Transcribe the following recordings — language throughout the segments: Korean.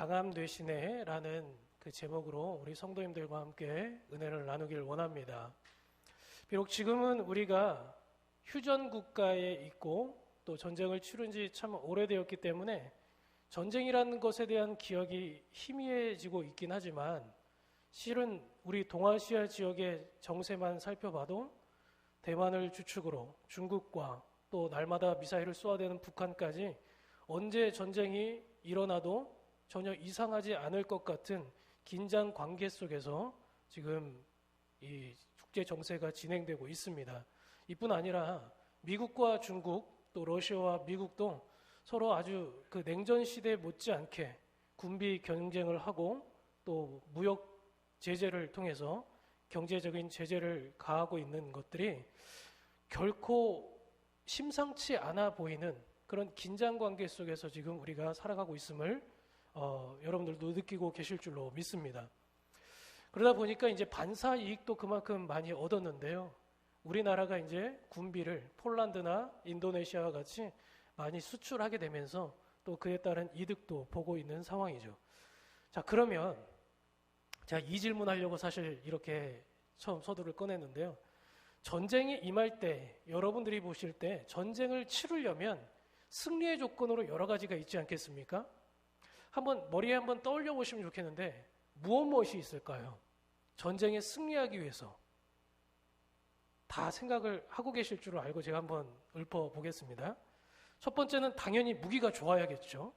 강함 되시네라는 그 제목으로 우리 성도님들과 함께 은혜를 나누길 원합니다. 비록 지금은 우리가 휴전 국가에 있고 또 전쟁을 치른 지 참 오래되었기 때문에 전쟁이라는 것에 대한 기억이 희미해지고 있긴 하지만 실은 우리 동아시아 지역의 정세만 살펴봐도 대만을 주축으로 중국과 또 날마다 미사일을 쏘아대는 북한까지 언제 전쟁이 일어나도 전혀 이상하지 않을 것 같은 긴장 관계 속에서 지금 이 국제 정세가 진행되고 있습니다. 이뿐 아니라 미국과 중국 또 러시아와 미국도 서로 아주 그 냉전 시대 못지않게 군비 경쟁을 하고 또 무역 제재를 통해서 경제적인 제재를 가하고 있는 것들이 결코 심상치 않아 보이는 그런 긴장 관계 속에서 지금 우리가 살아가고 있음을 여러분들도 느끼고 계실 줄로 믿습니다. 그러다 보니까 이제 반사 이익도 그만큼 많이 얻었는데요. 우리나라가 이제 군비를 폴란드나 인도네시아와 같이 많이 수출하게 되면서 또 그에 따른 이득도 보고 있는 상황이죠. 자, 그러면 제가 이 질문하려고 사실 이렇게 처음 서두를 꺼냈는데요. 전쟁이 임할 때 여러분들이 보실 때 전쟁을 치르려면 승리의 조건으로 여러 가지가 있지 않겠습니까? 머리에 한번 떠올려 보시면 좋겠는데 무엇이 있을까요? 전쟁에 승리하기 위해서 다 생각을 하고 계실 줄 알고 제가 한번 읊어보겠습니다. 첫 번째는 당연히 무기가 좋아야겠죠.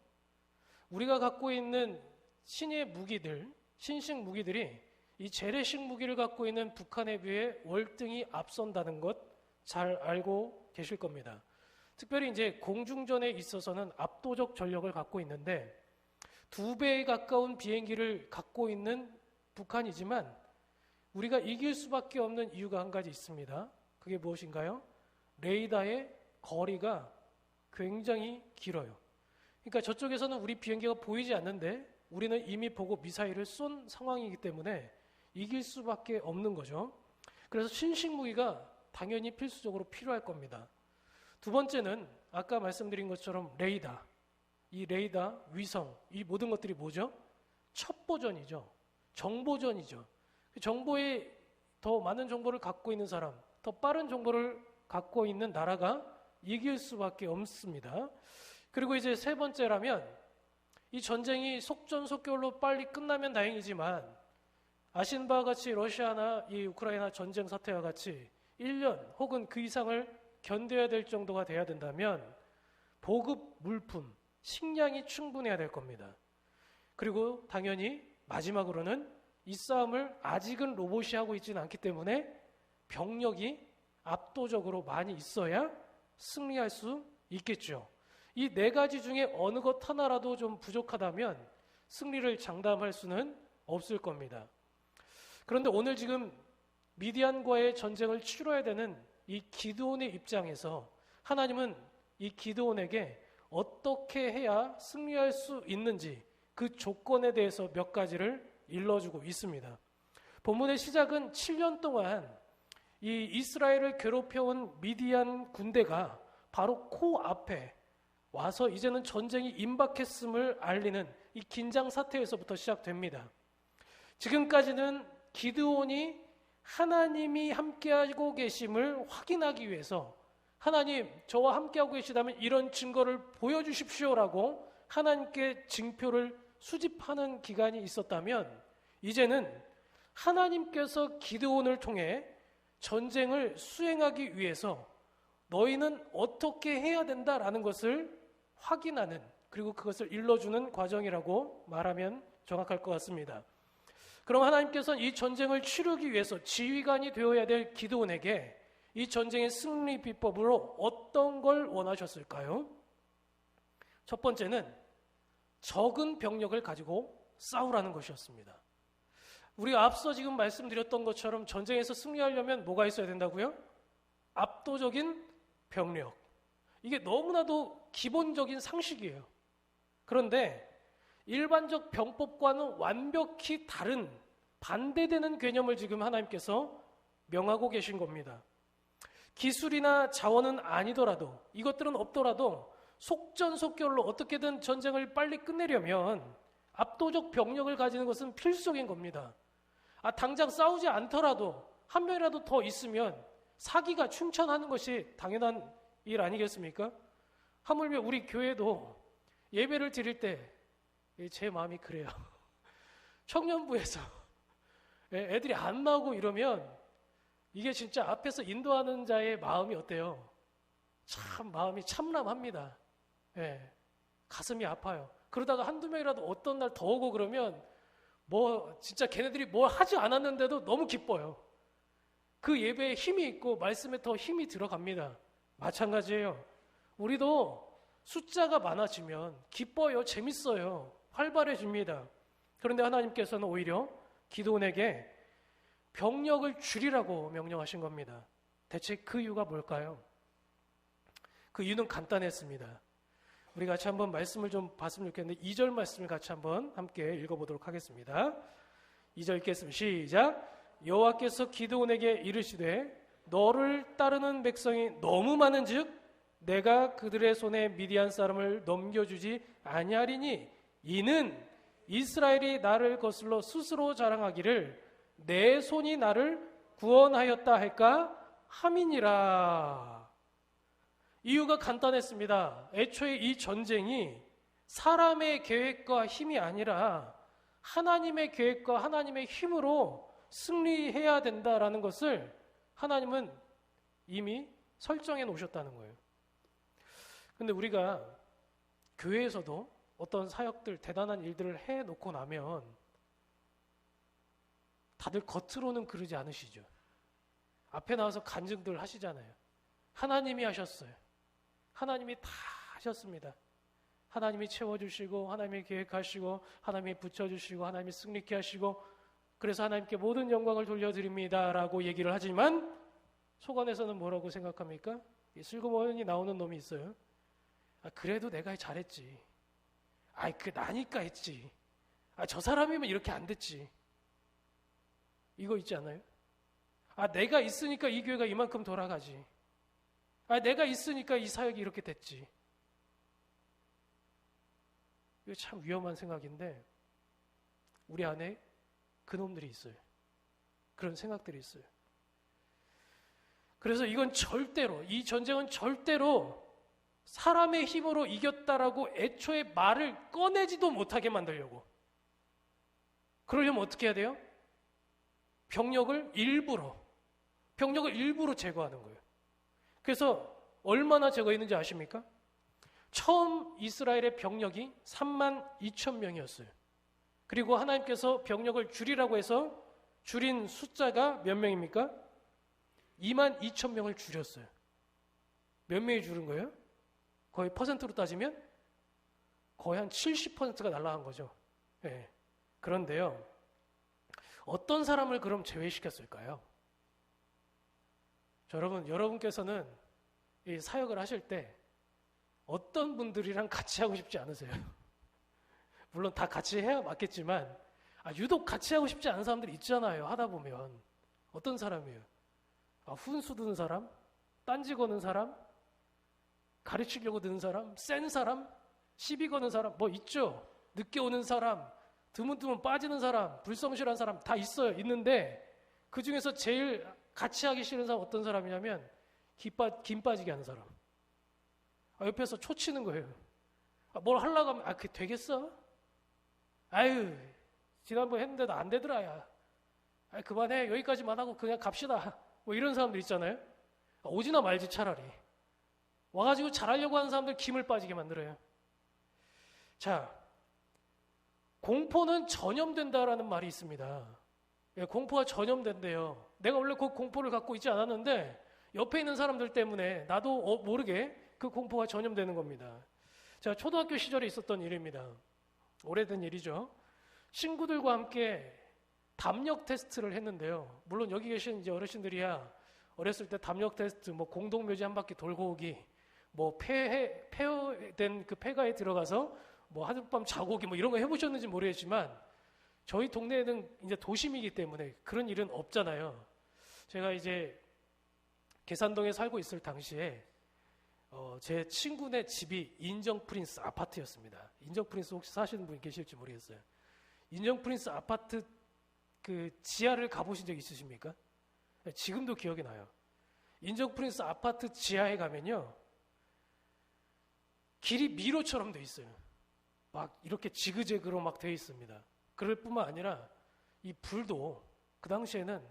우리가 갖고 있는 신의 무기들, 신식 무기들이 이 재래식 무기를 갖고 있는 북한에 비해 월등히 앞선다는 것 잘 알고 계실 겁니다. 특별히 이제 공중전에 있어서는 압도적 전력을 갖고 있는데 2배에 가까운 비행기를 갖고 있는 북한이지만 우리가 이길 수밖에 없는 이유가 한 가지 있습니다. 그게 무엇인가요? 레이더의 거리가 굉장히 길어요. 그러니까 저쪽에서는 우리 비행기가 보이지 않는데 우리는 이미 보고 미사일을 쏜 상황이기 때문에 이길 수밖에 없는 거죠. 그래서 신식 무기가 당연히 필수적으로 필요할 겁니다. 두 번째는 아까 말씀드린 것처럼 레이더. 이 레이더, 위성, 이 모든 것들이 뭐죠? 첩보전이죠. 정보전이죠. 정보에 더 많은 정보를 갖고 있는 사람, 더 빠른 정보를 갖고 있는 나라가 이길 수밖에 없습니다. 그리고 이제 세 번째라면 이 전쟁이 속전속결로 빨리 끝나면 다행이지만 아시는 바와 같이 러시아나 이 우크라이나 전쟁 사태와 같이 1년 혹은 그 이상을 견뎌야 될 정도가 돼야 된다면 보급 물품, 식량이 충분해야 될 겁니다. 그리고 당연히 마지막으로는 이 싸움을 아직은 로봇이 하고 있지는 않기 때문에 병력이 압도적으로 많이 있어야 승리할 수 있겠죠. 이 네 가지 중에 어느 것 하나라도 좀 부족하다면 승리를 장담할 수는 없을 겁니다. 그런데 오늘 지금 미디안과의 전쟁을 치러야 되는 이 기드온의 입장에서 하나님은 이 기드온에게 어떻게 해야 승리할 수 있는지 그 조건에 대해서 몇 가지를 일러주고 있습니다. 본문의 시작은 7년 동안 이 이스라엘을 괴롭혀온 미디안 군대가 바로 코앞에 와서 이제는 전쟁이 임박했음을 알리는 이 긴장 사태에서부터 시작됩니다. 지금까지는 기드온이 하나님이 함께하고 계심을 확인하기 위해서 하나님 저와 함께하고 계시다면 이런 증거를 보여주십시오라고 하나님께 증표를 수집하는 기간이 있었다면 이제는 하나님께서 기드온을 통해 전쟁을 수행하기 위해서 너희는 어떻게 해야 된다라는 것을 확인하는 그리고 그것을 일러주는 과정이라고 말하면 정확할 것 같습니다. 그럼 하나님께서는 이 전쟁을 치르기 위해서 지휘관이 되어야 될 기드온에게 이 전쟁의 승리 비법으로 어떤 걸 원하셨을까요? 첫 번째는 적은 병력을 가지고 싸우라는 것이었습니다. 우리가 앞서 지금 말씀드렸던 것처럼 전쟁에서 승리하려면 뭐가 있어야 된다고요? 압도적인 병력. 이게 너무나도 기본적인 상식이에요. 그런데 일반적 병법과는 완벽히 다른 반대되는 개념을 지금 하나님께서 명하고 계신 겁니다. 기술이나 자원은 아니더라도 이것들은 없더라도 속전속결로 어떻게든 전쟁을 빨리 끝내려면 압도적 병력을 가지는 것은 필수적인 겁니다. 당장 싸우지 않더라도 한 명이라도 더 있으면 사기가 충천하는 것이 당연한 일 아니겠습니까? 하물며 우리 교회도 예배를 드릴 때 제 마음이 그래요. 청년부에서 애들이 안 나오고 이러면 이게 진짜 앞에서 인도하는 자의 마음이 어때요? 참 마음이 참람합니다. 가슴이 아파요. 그러다가 한두 명이라도 어떤 날 더 오고 그러면 뭐 진짜 걔네들이 뭘 하지 않았는데도 너무 기뻐요. 그 예배에 힘이 있고 말씀에 더 힘이 들어갑니다. 마찬가지예요. 우리도 숫자가 많아지면 기뻐요. 재밌어요. 활발해집니다. 그런데 하나님께서는 오히려 기드온에게 병력을 줄이라고 명령하신 겁니다. 대체 그 이유가 뭘까요? 그 이유는 간단했습니다. 우리 같이 한번 말씀을 좀 봤으면 좋겠는데 2절 말씀을 같이 한번 함께 읽어보도록 하겠습니다. 2절 읽겠습니다. 시작. 여호와께서 기드온에게 이르시되 너를 따르는 백성이 너무 많은즉 내가 그들의 손에 미디안 사람을 넘겨주지 아니하리니 이는 이스라엘이 나를 거슬러 스스로 자랑하기를 내 손이 나를 구원하였다 할까 함이니라. 이유가 간단했습니다. 애초에 이 전쟁이 사람의 계획과 힘이 아니라 하나님의 계획과 하나님의 힘으로 승리해야 된다라는 것을 하나님은 이미 설정해 놓으셨다는 거예요. 근데 우리가 교회에서도 어떤 사역들, 대단한 일들을 해놓고 나면 다들 겉으로는 그러지 않으시죠. 앞에 나와서 간증들 하시잖아요. 하나님이 하셨어요. 하나님이 다 하셨습니다. 하나님이 채워주시고 하나님이 계획하시고 하나님이 붙여주시고 하나님이 승리케 하시고 그래서 하나님께 모든 영광을 돌려드립니다 라고 얘기를 하지만 속 안에서는 뭐라고 생각합니까? 슬그머니 나오는 놈이 있어요. 그래도 내가 잘했지. 나니까 했지. 저 사람이면 이렇게 안 됐지. 이거 있지 않아요? 내가 있으니까 이 교회가 이만큼 돌아가지. 내가 있으니까 이 사역이 이렇게 됐지. 이거 참 위험한 생각인데 우리 안에 그놈들이 있어요. 그런 생각들이 있어요. 그래서 이 전쟁은 절대로 사람의 힘으로 이겼다라고 애초에 말을 꺼내지도 못하게 만들려고. 그러려면 어떻게 해야 돼요? 병력을 일부러 제거하는 거예요. 그래서 얼마나 제거했는지 아십니까? 처음 이스라엘의 병력이 32,000명이었어요. 그리고 하나님께서 병력을 줄이라고 해서 줄인 숫자가 몇 명입니까? 22,000명을 줄였어요. 몇 명이 줄은 거예요? 거의 퍼센트로 따지면 거의 한 70%가 날아간 거죠. 그런데요, 어떤 사람을 그럼 제외시켰을까요? 여러분께서는 이 사역을 하실 때 어떤 분들이랑 같이 하고 싶지 않으세요? 물론 다 같이 해야 맞겠지만 유독 같이 하고 싶지 않은 사람들이 있잖아요. 하다 보면 어떤 사람이에요? 훈수 드는 사람? 딴지 거는 사람? 가르치려고 드는 사람? 센 사람? 시비 거는 사람? 뭐 있죠. 늦게 오는 사람, 드문드문 빠지는 사람, 불성실한 사람 다 있어요. 있는데 그 중에서 제일 같이 하기 싫은 사람 어떤 사람이냐면 김 빠지게 하는 사람. 옆에서 초치는 거예요. 뭘 하려고 하면 그게 되겠어? 지난번 했는데도 안 되더라. 야. 그만해. 여기까지만 하고 그냥 갑시다. 뭐 이런 사람들 있잖아요. 오지나 말지 차라리. 와가지고 잘하려고 하는 사람들 김을 빠지게 만들어요. 자, 공포는 전염된다라는 말이 있습니다. 공포가 전염된대요. 내가 원래 그 공포를 갖고 있지 않았는데 옆에 있는 사람들 때문에 나도 모르게 그 공포가 전염되는 겁니다. 자, 초등학교 시절에 있었던 일입니다. 오래된 일이죠. 친구들과 함께 담력 테스트를 했는데요. 물론 여기 계신 이제 어르신들이야 어렸을 때 담력 테스트, 뭐 공동묘지 한 바퀴 돌고 오기, 뭐 폐허된 그 폐가에 들어가서 뭐 하룻밤 자고 오기 뭐 이런 거 해보셨는지 모르겠지만 저희 동네에는 이제 도심이기 때문에 그런 일은 없잖아요. 제가 이제 계산동에 살고 있을 당시에 제 친구네 집이 인정 프린스 아파트였습니다. 인정 프린스 혹시 사시는 분 계실지 모르겠어요. 인정 프린스 아파트 그 지하를 가보신 적 있으십니까? 지금도 기억이 나요. 인정 프린스 아파트 지하에 가면요, 길이 미로처럼 돼 있어요. 막 이렇게 지그재그로 막 돼 있습니다. 그럴 뿐만 아니라 이 불도 그 당시에는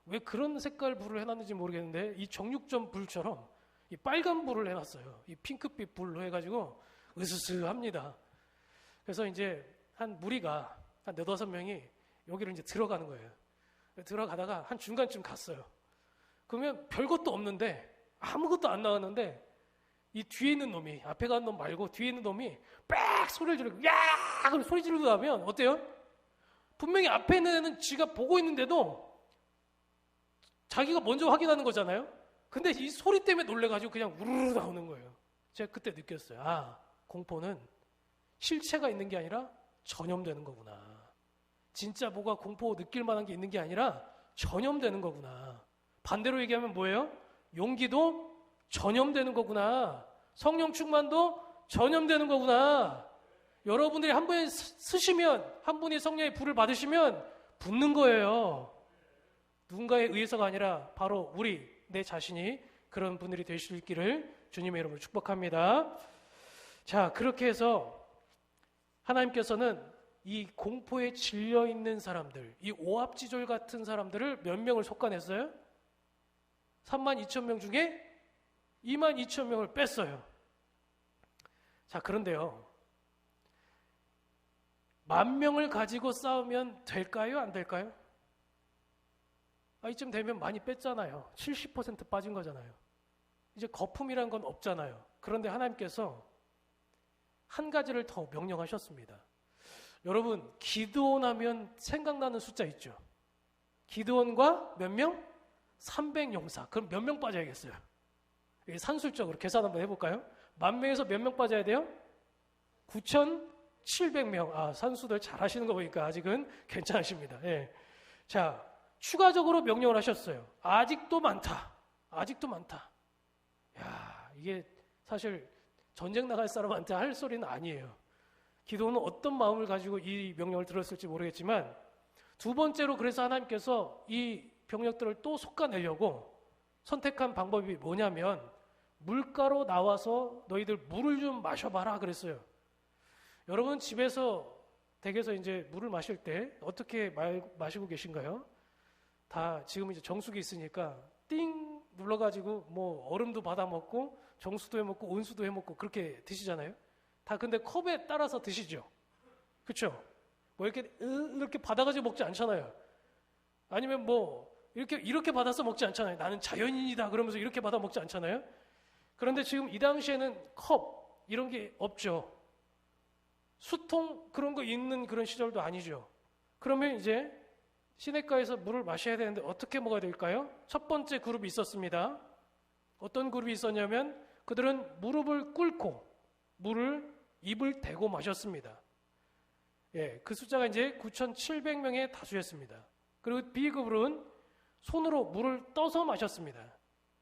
왜 그런 색깔 불을 해놨는지 모르겠는데 이 정육점 불처럼 이 빨간 불을 해놨어요. 이 핑크빛 불로 해가지고 으스스합니다. 그래서 이제 한 무리가 한 4-5명이 여기를 이제 들어가는 거예요. 들어가다가 한 중간쯤 갔어요. 그러면 별것도 없는데 아무것도 안 나왔는데 이 뒤에 있는 놈이, 앞에 간 놈 말고 뒤에 있는 놈이 빽 소리를 지르고 야! 그럼 소리 지르고 나면 어때요? 분명히 앞에 있는 애는 지가 보고 있는데도 자기가 먼저 확인하는 거잖아요. 근데 이 소리 때문에 놀래가지고 그냥 우르르 나오는 거예요. 제가 그때 느꼈어요. 아, 공포는 실체가 있는 게 아니라 전염되는 거구나. 진짜 뭐가 공포 느낄 만한 게 있는 게 아니라 전염되는 거구나. 반대로 얘기하면 뭐예요? 용기도 전염되는 거구나. 성령 충만도 전염되는 거구나. 여러분들이 한 분이 쓰시면, 한 분이 성령의 불을 받으시면 붙는 거예요. 누군가에 의해서가 아니라 바로 내 자신이 그런 분들이 되실 길을 주님의 이름으로 축복합니다. 자, 그렇게 해서 하나님께서는 이 공포에 질려 있는 사람들, 이 오합지졸 같은 사람들을 몇 명을 속아냈어요? 32,000명 중에 22,000명을 뺐어요. 자, 그런데요, 10,000명을 가지고 싸우면 될까요? 안 될까요? 이쯤 되면 많이 뺐잖아요. 70% 빠진 거잖아요. 이제 거품이란 건 없잖아요. 그런데 하나님께서 한 가지를 더 명령하셨습니다. 여러분, 기드온 하면 생각나는 숫자 있죠? 기드온과 몇 명? 300용사. 그럼 몇 명 빠져야겠어요? 산술적으로 계산 한번 해볼까요? 10,000명에서 몇 명 빠져야 돼요? 9,700명. 아, 산수들 잘 하시는 거 보니까 아직은 괜찮으십니다. 예. 자, 추가적으로 명령을 하셨어요. 아직도 많다. 아직도 많다. 야, 이게 사실 전쟁 나갈 사람한테 할 소리는 아니에요. 기도는 어떤 마음을 가지고 이 명령을 들었을지 모르겠지만, 두 번째로 그래서 하나님께서 이 병력들을 또 솎아내려고 선택한 방법이 뭐냐면, 물가로 나와서 너희들 물을 좀 마셔봐라 그랬어요. 여러분 집에서 댁에서 이제 물을 마실 때 어떻게 마시고 계신가요? 다 지금 이제 정수기 있으니까 띵 눌러가지고 뭐 얼음도 받아 먹고 정수도 해 먹고 온수도 해 먹고 그렇게 드시잖아요. 다 근데 컵에 따라서 드시죠. 그렇죠? 뭐 이렇게 받아가지고 먹지 않잖아요. 아니면 뭐 이렇게 받아서 먹지 않잖아요. 나는 자연인이다 그러면서 이렇게 받아 먹지 않잖아요. 그런데 지금 이 당시에는 컵 이런 게 없죠. 수통 그런 거 있는 그런 시절도 아니죠. 그러면 이제 시냇가에서 물을 마셔야 되는데 어떻게 먹어야 될까요? 첫 번째 그룹이 있었습니다. 어떤 그룹이 있었냐면 그들은 무릎을 꿇고 물을 입을 대고 마셨습니다. 예, 그 숫자가 이제 9,700명의 다수였습니다. 그리고 B그룹은 손으로 물을 떠서 마셨습니다.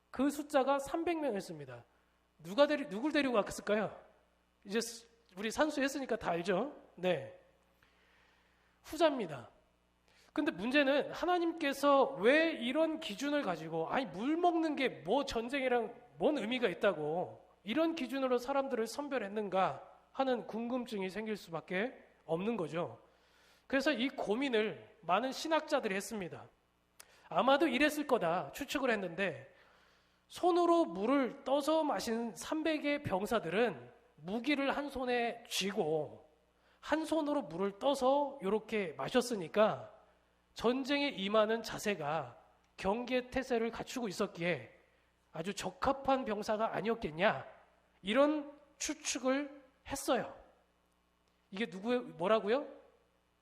그 숫자가 300명이었습니다. 누굴 데리고 갔을까요? 이제 우리 산수했으니까 다 알죠? 네. 후자입니다. 근데 문제는 하나님께서 왜 이런 기준을 가지고 물 먹는 게 뭐 전쟁이랑 뭔 의미가 있다고 이런 기준으로 사람들을 선별했는가 하는 궁금증이 생길 수밖에 없는 거죠. 그래서 이 고민을 많은 신학자들이 했습니다. 아마도 이랬을 거다 추측을 했는데 손으로 물을 떠서 마신 300의 병사들은 무기를 한 손에 쥐고 한 손으로 물을 떠서 이렇게 마셨으니까 전쟁에 임하는 자세가 경계 태세를 갖추고 있었기에 아주 적합한 병사가 아니었겠냐 이런 추측을 했어요. 이게 뭐라고요?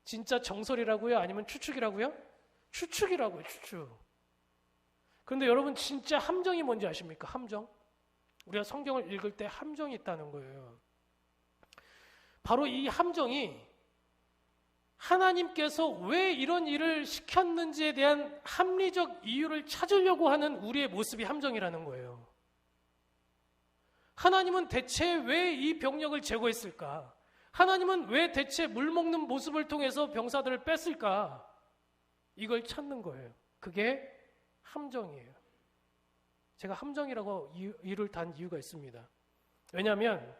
진짜 정설이라고요? 아니면 추측이라고요? 추측이라고요. 추측. 그런데 여러분 진짜 함정이 뭔지 아십니까? 함정. 우리가 성경을 읽을 때 함정이 있다는 거예요. 바로 이 함정이 하나님께서 왜 이런 일을 시켰는지에 대한 합리적 이유를 찾으려고 하는 우리의 모습이 함정이라는 거예요. 하나님은 대체 왜 이 병력을 제거했을까? 하나님은 왜 대체 물 먹는 모습을 통해서 병사들을 뺐을까? 이걸 찾는 거예요. 그게 함정이에요. 제가 함정이라고 이를 단 이유가 있습니다. 왜냐하면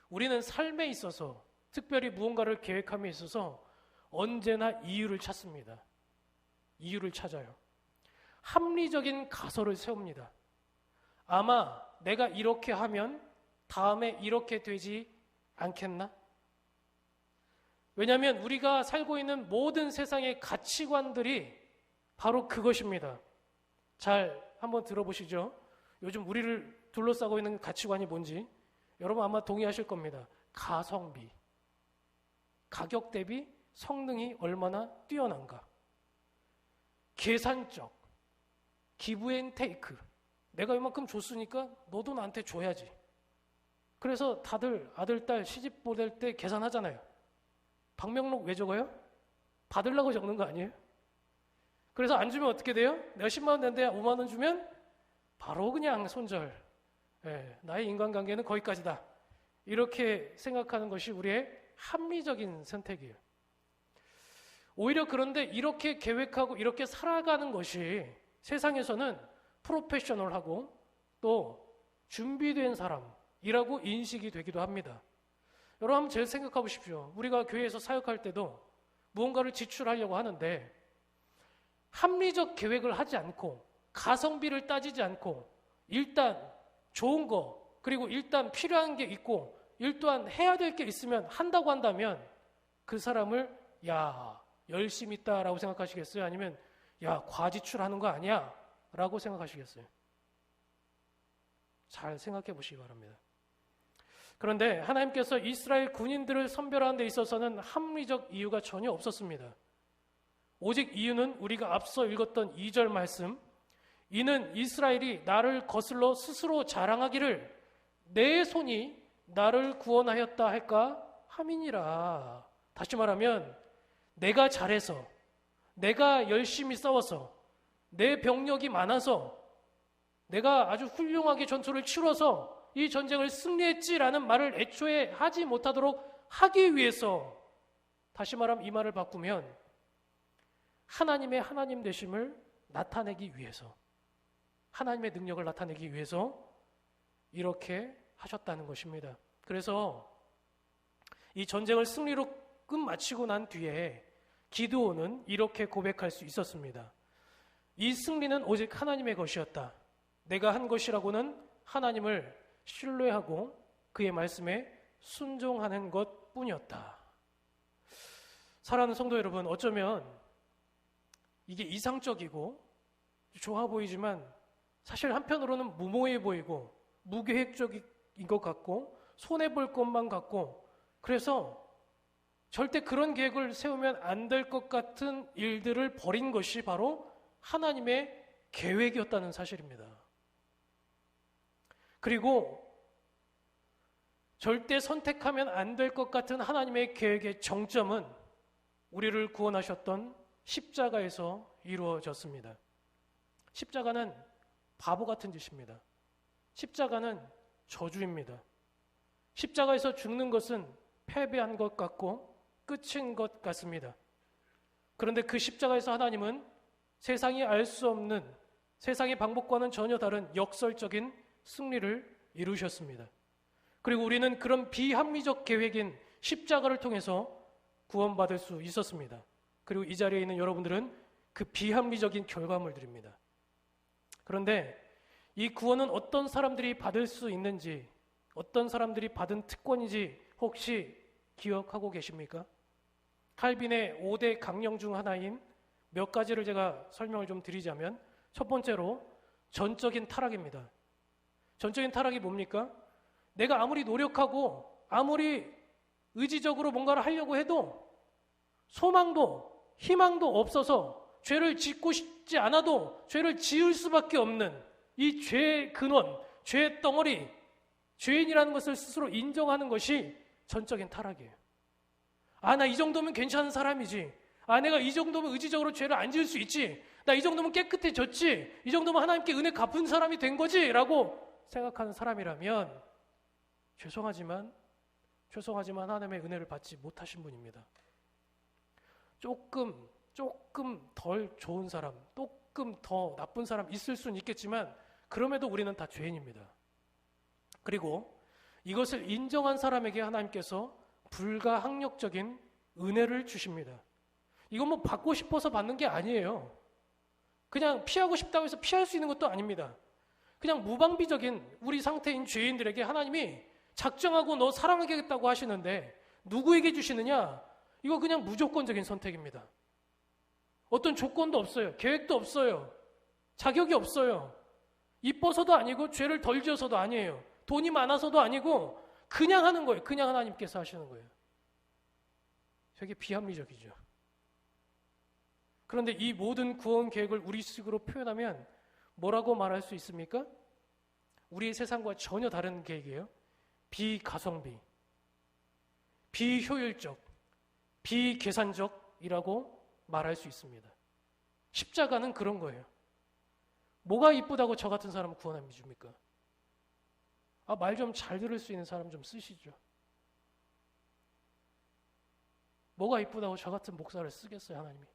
우리는 삶에 있어서 특별히 무언가를 계획함에 있어서 언제나 이유를 찾습니다. 이유를 찾아요. 합리적인 가설을 세웁니다. 아마 내가 이렇게 하면 다음에 이렇게 되지 않겠나? 왜냐하면 우리가 살고 있는 모든 세상의 가치관들이 바로 그것입니다. 잘 한번 들어보시죠. 요즘 우리를 둘러싸고 있는 가치관이 뭔지 여러분 아마 동의하실 겁니다. 가성비, 가격 대비 성능이 얼마나 뛰어난가. 계산적, 기브앤테이크. 내가 이만큼 줬으니까 너도 나한테 줘야지. 그래서 다들 아들, 딸 시집 보낼 때 계산하잖아요. 방명록 왜 적어요? 받으려고 적는 거 아니에요? 그래서 안 주면 어떻게 돼요? 내가 10만 원 낸데 5만 원 주면 바로 그냥 손절. 나의 인간관계는 거기까지다. 이렇게 생각하는 것이 우리의 합리적인 선택이에요. 오히려 그런데 이렇게 계획하고 이렇게 살아가는 것이 세상에서는 프로페셔널하고 또 준비된 사람이라고 인식이 되기도 합니다. 여러분 한번 잘 생각해 보십시오. 우리가 교회에서 사역할 때도 무언가를 지출하려고 하는데 합리적 계획을 하지 않고 가성비를 따지지 않고 일단 좋은 거 그리고 일단 필요한 게 있고 일단 해야 될 게 있으면 한다고 한다면 그 사람을 야 열심히 있다라고 생각하시겠어요? 아니면 야 과지출하는 거 아니야? 라고 생각하시겠어요? 잘 생각해 보시기 바랍니다. 그런데 하나님께서 이스라엘 군인들을 선별하는 데 있어서는 합리적 이유가 전혀 없었습니다. 오직 이유는 우리가 앞서 읽었던 2절 말씀, 이는 이스라엘이 나를 거슬러 스스로 자랑하기를 내 손이 나를 구원하였다 할까 함이니라. 다시 말하면 내가 잘해서, 내가 열심히 싸워서, 내 병력이 많아서, 내가 아주 훌륭하게 전투를 치러서 이 전쟁을 승리했지라는 말을 애초에 하지 못하도록 하기 위해서, 다시 말하면 이 말을 바꾸면 하나님의 하나님 되심을 나타내기 위해서, 하나님의 능력을 나타내기 위해서 이렇게 하셨다는 것입니다. 그래서 이 전쟁을 승리로 끝마치고 난 뒤에 기드온은 이렇게 고백할 수 있었습니다. 이 승리는 오직 하나님의 것이었다. 내가 한 것이라고는 하나님을 신뢰하고 그의 말씀에 순종하는 것뿐이었다. 사랑하는 성도 여러분, 어쩌면 이게 이상적이고 좋아 보이지만 사실 한편으로는 무모해 보이고 무계획적인 것 같고 손해볼 것만 같고, 그래서 절대 그런 계획을 세우면 안 될 것 같은 일들을 벌인 것이 바로 하나님의 계획이었다는 사실입니다. 그리고 절대 선택하면 안 될 것 같은 하나님의 계획의 정점은 우리를 구원하셨던 십자가에서 이루어졌습니다. 십자가는 바보 같은 짓입니다. 십자가는 저주입니다. 십자가에서 죽는 것은 패배한 것 같고 끝인 것 같습니다. 그런데 그 십자가에서 하나님은 세상이 알 수 없는, 세상의 방법과는 전혀 다른 역설적인 승리를 이루셨습니다. 그리고 우리는 그런 비합리적 계획인 십자가를 통해서 구원받을 수 있었습니다. 그리고 이 자리에 있는 여러분들은 그 비합리적인 결과물들입니다. 그런데 이 구원은 어떤 사람들이 받을 수 있는지, 어떤 사람들이 받은 특권인지 혹시 기억하고 계십니까? 칼빈의 5대 강령 중 하나인 몇 가지를 제가 설명을 좀 드리자면, 첫 번째로 전적인 타락입니다. 전적인 타락이 뭡니까? 내가 아무리 노력하고 아무리 의지적으로 뭔가를 하려고 해도 소망도 희망도 없어서 죄를 짓고 싶지 않아도 죄를 지을 수밖에 없는 이 죄의 근원, 죄의 덩어리, 죄인이라는 것을 스스로 인정하는 것이 전적인 타락이에요. 아, 나 이 정도면 괜찮은 사람이지. 아, 내가 이 정도면 의지적으로 죄를 안 지을 수 있지. 나 이 정도면 깨끗해졌지. 이 정도면 하나님께 은혜 갚은 사람이 된 거지. 라고 생각하는 사람이라면 죄송하지만 하나님의 은혜를 받지 못하신 분입니다. 조금 덜 좋은 사람, 조금 더 나쁜 사람 있을 수는 있겠지만 그럼에도 우리는 다 죄인입니다. 그리고 이것을 인정한 사람에게 하나님께서 불가항력적인 은혜를 주십니다. 이건 뭐 받고 싶어서 받는 게 아니에요. 그냥 피하고 싶다고 해서 피할 수 있는 것도 아닙니다. 그냥 무방비적인 우리 상태인 죄인들에게 하나님이 작정하고 너 사랑하겠다고 하시는데 누구에게 주시느냐? 이거 그냥 무조건적인 선택입니다. 어떤 조건도 없어요. 계획도 없어요. 자격이 없어요. 이뻐서도 아니고 죄를 덜 지어서도 아니에요. 돈이 많아서도 아니고 그냥 하는 거예요. 그냥 하나님께서 하시는 거예요. 되게 비합리적이죠. 그런데 이 모든 구원 계획을 우리식으로 표현하면 뭐라고 말할 수 있습니까? 우리의 세상과 전혀 다른 계획이에요. 비가성비, 비효율적, 비계산적이라고 말할 수 있습니다. 십자가는 그런 거예요. 뭐가 이쁘다고 저 같은 사람을 구원함이 줍니까? 말 좀 잘 들을 수 있는 사람 좀 쓰시죠. 뭐가 이쁘다고 저 같은 목사를 쓰겠어요, 하나님이?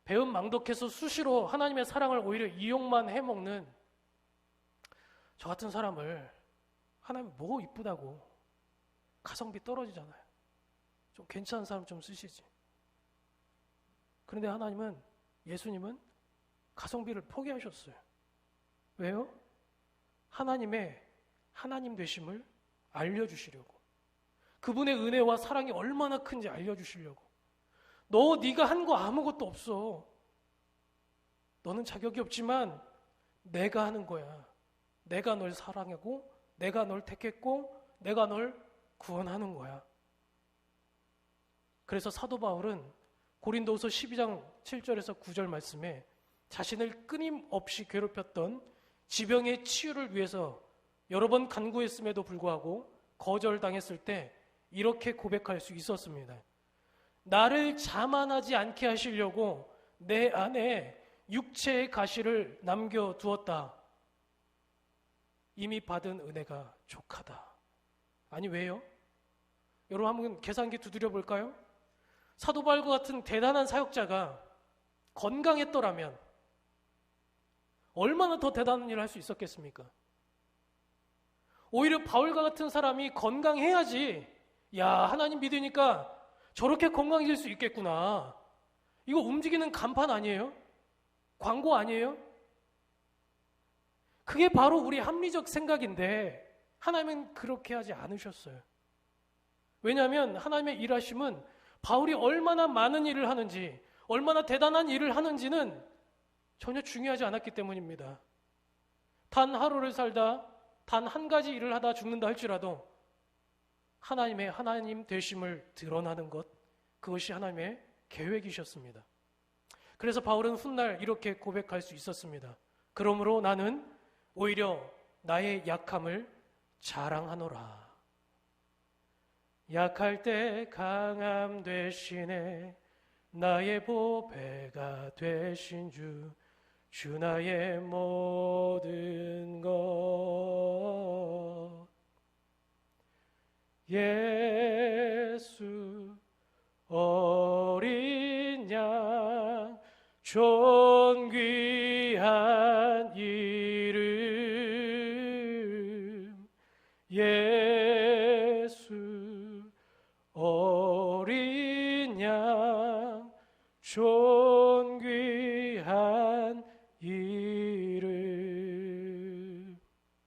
배은 망덕해서 수시로 하나님의 사랑을 오히려 이용만 해먹는 저 같은 사람을 하나님 뭐 이쁘다고, 가성비 떨어지잖아요. 좀 괜찮은 사람 좀 쓰시지. 그런데 예수님은 가성비를 포기하셨어요. 왜요? 하나님의 하나님 되심을 알려주시려고. 그분의 은혜와 사랑이 얼마나 큰지 알려주시려고. 네가 한 거 아무것도 없어. 너는 자격이 없지만 내가 하는 거야. 내가 널 사랑하고 내가 널 택했고 내가 널 구원하는 거야. 그래서 사도 바울은 고린도후서 12장 7절에서 9절 말씀에 자신을 끊임없이 괴롭혔던 지병의 치유를 위해서 여러 번 간구했음에도 불구하고 거절당했을 때 이렇게 고백할 수 있었습니다. 나를 자만하지 않게 하시려고 내 안에 육체의 가시를 남겨두었다. 이미 받은 은혜가 족하다. 아니 왜요? 여러분 한번 계산기 두드려 볼까요? 사도 바울과 같은 대단한 사역자가 건강했더라면 얼마나 더 대단한 일을 할 수 있었겠습니까? 오히려 바울과 같은 사람이 건강해야지, 야, 하나님 믿으니까 저렇게 건강해질 수 있겠구나. 이거 움직이는 간판 아니에요? 광고 아니에요? 그게 바로 우리 합리적 생각인데 하나님은 그렇게 하지 않으셨어요. 왜냐하면 하나님의 일하심은 바울이 얼마나 많은 일을 하는지, 얼마나 대단한 일을 하는지는 전혀 중요하지 않았기 때문입니다. 단 하루를 살다 단 한 가지 일을 하다 죽는다 할지라도 하나님의 하나님 되심을 드러나는 것, 그것이 하나님의 계획이셨습니다. 그래서 바울은 훗날 이렇게 고백할 수 있었습니다. 그러므로 나는 오히려 나의 약함을 자랑하노라. 약할 때 강함 되시네. 나의 보배가 되신 주 나의 모든 것. 예수 어린 양 존귀한 이름. 예수 어린 양 존귀한 이름.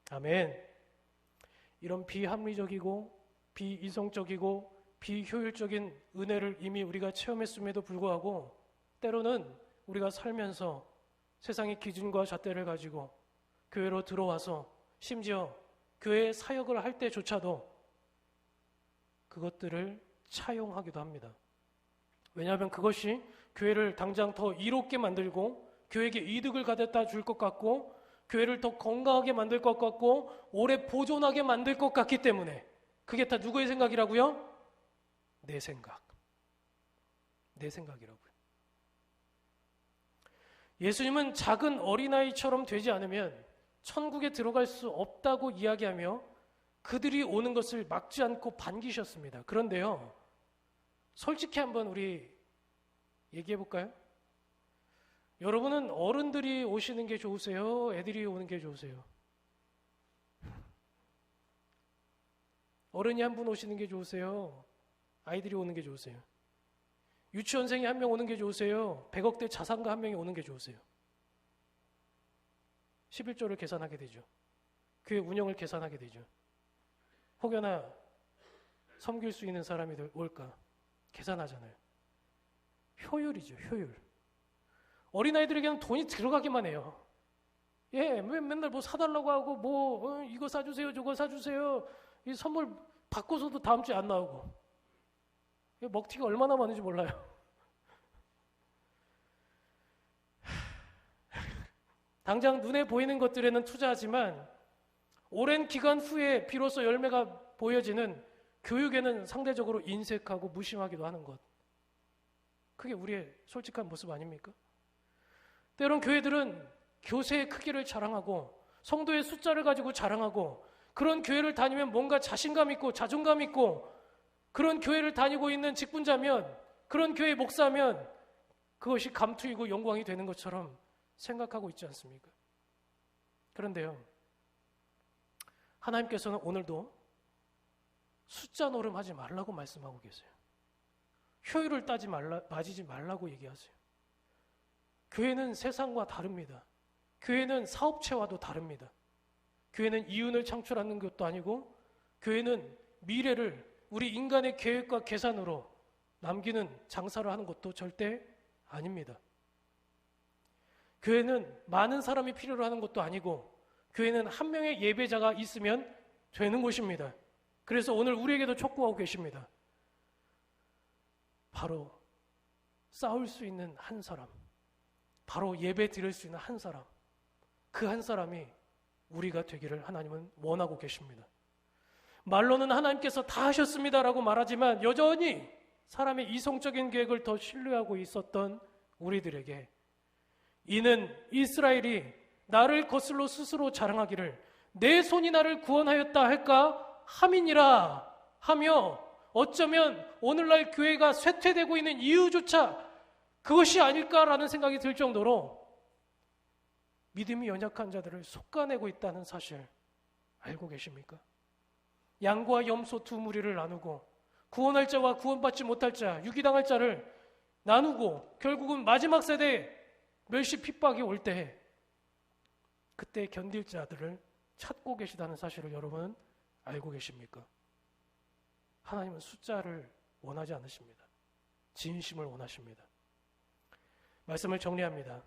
아멘. 이런 비합리적이고 비이성적이고 비효율적인 은혜를 이미 우리가 체험했음에도 불구하고 때로는 우리가 살면서 세상의 기준과 잣대를 가지고 교회로 들어와서 심지어 교회 사역을 할 때조차도 그것들을 차용하기도 합니다. 왜냐하면 그것이 교회를 당장 더 이롭게 만들고 교회에게 이득을 가져다 줄 것 같고 교회를 더 건강하게 만들 것 같고 오래 보존하게 만들 것 같기 때문에. 그게 다 누구의 생각이라고요? 내 생각. 내 생각이라고요. 예수님은 작은 어린아이처럼 되지 않으면 천국에 들어갈 수 없다고 이야기하며 그들이 오는 것을 막지 않고 반기셨습니다. 그런데요, 솔직히 한번 우리 얘기해 볼까요? 여러분은 어른들이 오시는 게 좋으세요? 애들이 오는 게 좋으세요? 어른이 한 분 오시는 게 좋으세요? 아이들이 오는 게 좋으세요? 유치원생이 한 명 오는 게 좋으세요? 100억대 자산가 한 명이 오는 게 좋으세요? 11조를 계산하게 되죠. 교회 운영을 계산하게 되죠. 혹여나 섬길 수 있는 사람이 올까? 계산하잖아요. 효율이죠, 효율. 어린아이들에게는 돈이 들어가기만 해요. 예, 맨날 뭐 사달라고 하고 뭐 이거 사주세요, 저거 사주세요. 이 선물 받고서도 다음 주에 안 나오고. 먹튀가 얼마나 많은지 몰라요. 당장 눈에 보이는 것들에는 투자하지만 오랜 기간 후에 비로소 열매가 보여지는 교육에는 상대적으로 인색하고 무심하기도 하는 것. 그게 우리의 솔직한 모습 아닙니까? 때론 교회들은 교세의 크기를 자랑하고 성도의 숫자를 가지고 자랑하고 그런 교회를 다니면 뭔가 자신감 있고 자존감 있고 그런 교회를 다니고 있는 직분자면 그런 교회 목사면 그것이 감투이고 영광이 되는 것처럼 생각하고 있지 않습니까? 그런데요, 하나님께서는 오늘도 숫자 노름하지 말라고 말씀하고 계세요. 효율을 따지지 말라고 얘기하세요. 교회는 세상과 다릅니다. 교회는 사업체와도 다릅니다. 교회는 이윤을 창출하는 것도 아니고 교회는 미래를 우리 인간의 계획과 계산으로 남기는 장사를 하는 것도 절대 아닙니다. 교회는 많은 사람이 필요로 하는 것도 아니고 교회는 한 명의 예배자가 있으면 되는 곳입니다. 그래서 오늘 우리에게도 촉구하고 계십니다. 바로 싸울 수 있는 한 사람, 바로 예배 드릴 수 있는 한 사람, 그 한 사람이 우리가 되기를 하나님은 원하고 계십니다. 말로는 하나님께서 다 하셨습니다라고 말하지만 여전히 사람의 이성적인 계획을 더 신뢰하고 있었던 우리들에게 이는 이스라엘이 나를 거슬러 스스로 자랑하기를 내 손이 나를 구원하였다 할까 함이니라 하며 어쩌면 오늘날 교회가 쇠퇴되고 있는 이유조차 그것이 아닐까라는 생각이 들 정도로 믿음이 연약한 자들을 솎아내고 있다는 사실 알고 계십니까? 양과 염소 두 무리를 나누고 구원할 자와 구원받지 못할 자, 유기당할 자를 나누고 결국은 마지막 세대에 멸시 핍박이 올 때 그때 견딜 자들을 찾고 계시다는 사실을 여러분 알고 계십니까? 하나님은 숫자를 원하지 않으십니다. 진심을 원하십니다. 말씀을 정리합니다.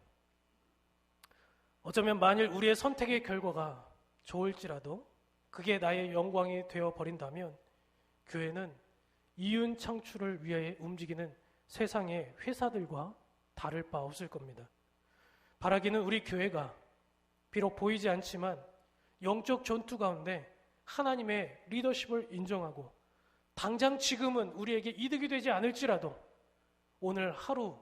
어쩌면 만일 우리의 선택의 결과가 좋을지라도 그게 나의 영광이 되어버린다면 교회는 이윤 창출을 위해 움직이는 세상의 회사들과 다를 바 없을 겁니다. 바라기는 우리 교회가 비록 보이지 않지만 영적 전투 가운데 하나님의 리더십을 인정하고 당장 지금은 우리에게 이득이 되지 않을지라도 오늘 하루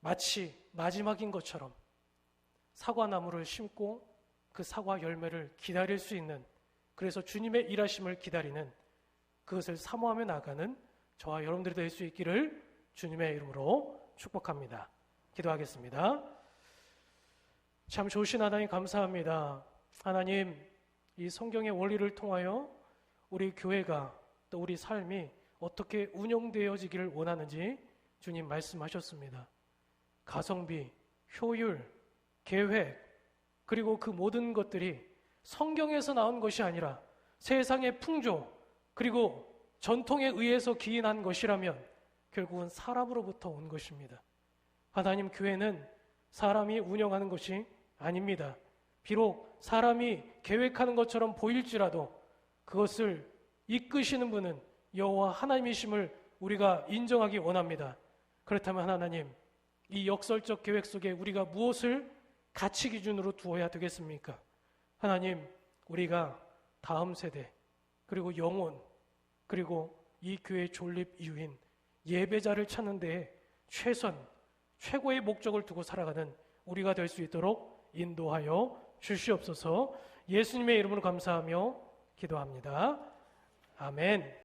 마치 마지막인 것처럼 사과나무를 심고 그 사과 열매를 기다릴 수 있는, 그래서 주님의 일하심을 기다리는, 그것을 사모하며 나가는 저와 여러분들이 될 수 있기를 주님의 이름으로 축복합니다. 기도하겠습니다. 참 좋으신 하나님 감사합니다. 하나님, 이 성경의 원리를 통하여 우리 교회가 또 우리 삶이 어떻게 운영되어지기를 원하는지 주님 말씀하셨습니다. 가성비, 효율, 계획, 그리고 그 모든 것들이 성경에서 나온 것이 아니라 세상의 풍조 그리고 전통에 의해서 기인한 것이라면 결국은 사람으로부터 온 것입니다. 하나님, 교회는 사람이 운영하는 것이 아닙니다. 비록 사람이 계획하는 것처럼 보일지라도 그것을 이끄시는 분은 여호와 하나님이심을 우리가 인정하기 원합니다. 그렇다면 하나님, 이 역설적 계획 속에 우리가 무엇을 가치 기준으로 두어야 되겠습니까? 하나님, 우리가 다음 세대 그리고 영혼 그리고 이 교회의 존립 이유인 예배자를 찾는 데에 최고의 목적을 두고 살아가는 우리가 될 수 있도록 인도하여 주시옵소서. 예수님의 이름으로 감사하며 기도합니다. 아멘.